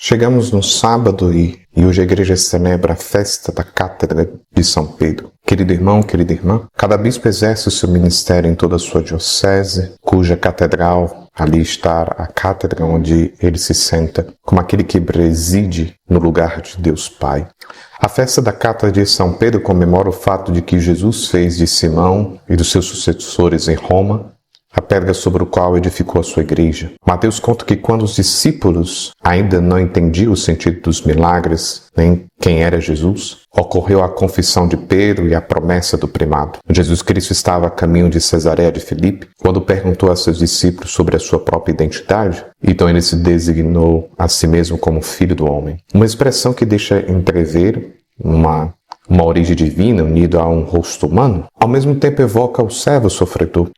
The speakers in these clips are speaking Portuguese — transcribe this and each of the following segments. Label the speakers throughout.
Speaker 1: Chegamos no sábado e hoje a igreja celebra a festa da Cátedra de São Pedro. Querido irmão, querida irmã, cada bispo exerce o seu ministério em toda a sua diocese, cuja catedral ali está a cátedra onde ele se senta, como aquele que preside no lugar de Deus Pai. A festa da Cátedra de São Pedro comemora o fato de que Jesus fez de Simão e dos seus sucessores em Roma a pedra sobre a qual edificou a sua igreja. Mateus conta que quando os discípulos ainda não entendiam o sentido dos milagres, nem quem era Jesus, ocorreu a confissão de Pedro e a promessa do primado. Jesus Cristo estava a caminho de Cesareia de Filipe, quando perguntou a seus discípulos sobre a sua própria identidade, então ele se designou a si mesmo como Filho do Homem. Uma expressão que deixa entrever uma origem divina unida a um rosto humano, ao mesmo tempo evoca o servo sofredor.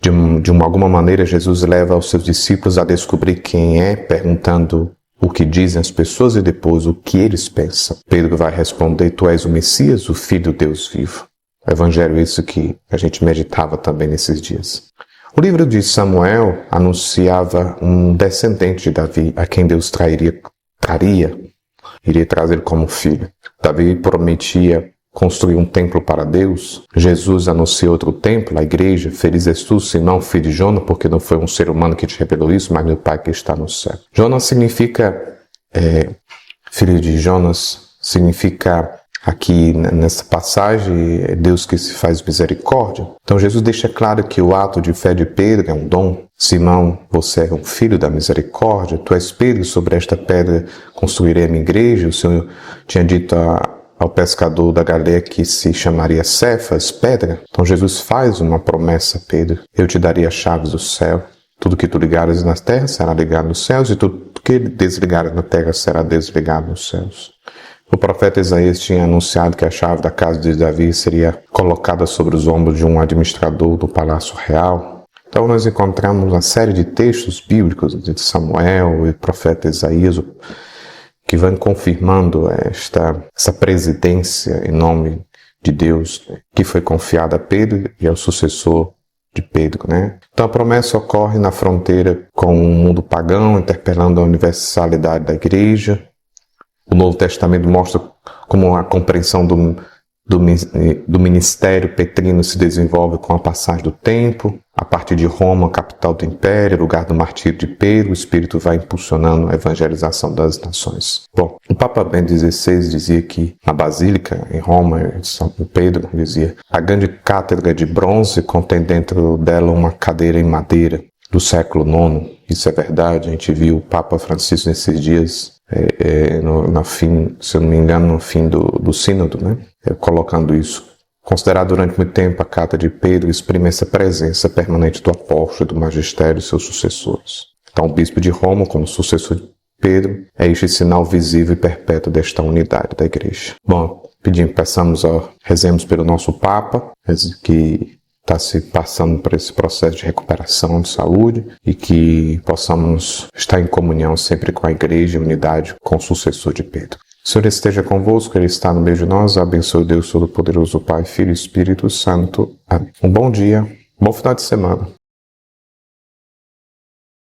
Speaker 1: De alguma maneira, Jesus leva os seus discípulos a descobrir quem é, perguntando o que dizem as pessoas e depois o que eles pensam. Pedro vai responder: Tu és o Messias, o Filho do Deus vivo. O Evangelho é isso que a gente meditava também nesses dias. O livro de Samuel anunciava um descendente de Davi, a quem Deus iria trazer como filho. Davi prometia construir um templo para Deus. Jesus anunciou outro templo, a igreja. Feliz és tu, Simão, filho de Jonas, porque não foi um ser humano que te revelou isso, mas meu Pai que está no céu. Jonas significa, filho de Jonas, significa aqui nessa passagem, Deus que se faz misericórdia. Então Jesus deixa claro que o ato de fé de Pedro é um dom. Simão, você é um filho da misericórdia. Tu és Pedro, sobre esta pedra construirei a minha igreja. O Senhor tinha dito ao pescador da Galileia que se chamaria Cefas, pedra. Então Jesus faz uma promessa a Pedro: eu te darei as chaves do céu. Tudo que tu ligares na terra será ligado nos céus, e tudo que desligares na terra será desligado nos céus. O profeta Isaías tinha anunciado que a chave da casa de Davi seria colocada sobre os ombros de um administrador do palácio real. Então nós encontramos uma série de textos bíblicos de Samuel e profeta Isaías que vão confirmando essa presidência em nome de Deus, que foi confiada a Pedro e ao sucessor de Pedro, né? Então a promessa ocorre na fronteira com o mundo pagão, interpelando a universalidade da igreja. O Novo Testamento mostra como a compreensão do ministério petrino se desenvolve com a passagem do tempo. A partir de Roma, capital do império, lugar do martírio de Pedro, o Espírito vai impulsionando a evangelização das nações. Bom, o Papa Bento XVI dizia que na Basílica, em Roma, São Pedro dizia: a grande cátedra de bronze contém dentro dela uma cadeira em madeira do século IX. Isso é verdade, a gente viu o Papa Francisco nesses dias, se eu não me engano, no fim do sínodo, né? Colocando isso. Considerado durante muito tempo a carta de Pedro, exprime essa presença permanente do apóstolo, do magistério e seus sucessores. Então, o bispo de Roma, como sucessor de Pedro, é este sinal visível e perpétuo desta unidade da igreja. Bom, rezemos pelo nosso Papa, que está se passando por esse processo de recuperação de saúde, e que possamos estar em comunhão sempre com a igreja, em unidade com o sucessor de Pedro. O Senhor esteja convosco, Ele está no meio de nós. Abençoe Deus Todo-Poderoso, Pai, Filho e Espírito Santo. Amém. Um bom dia, bom final de semana.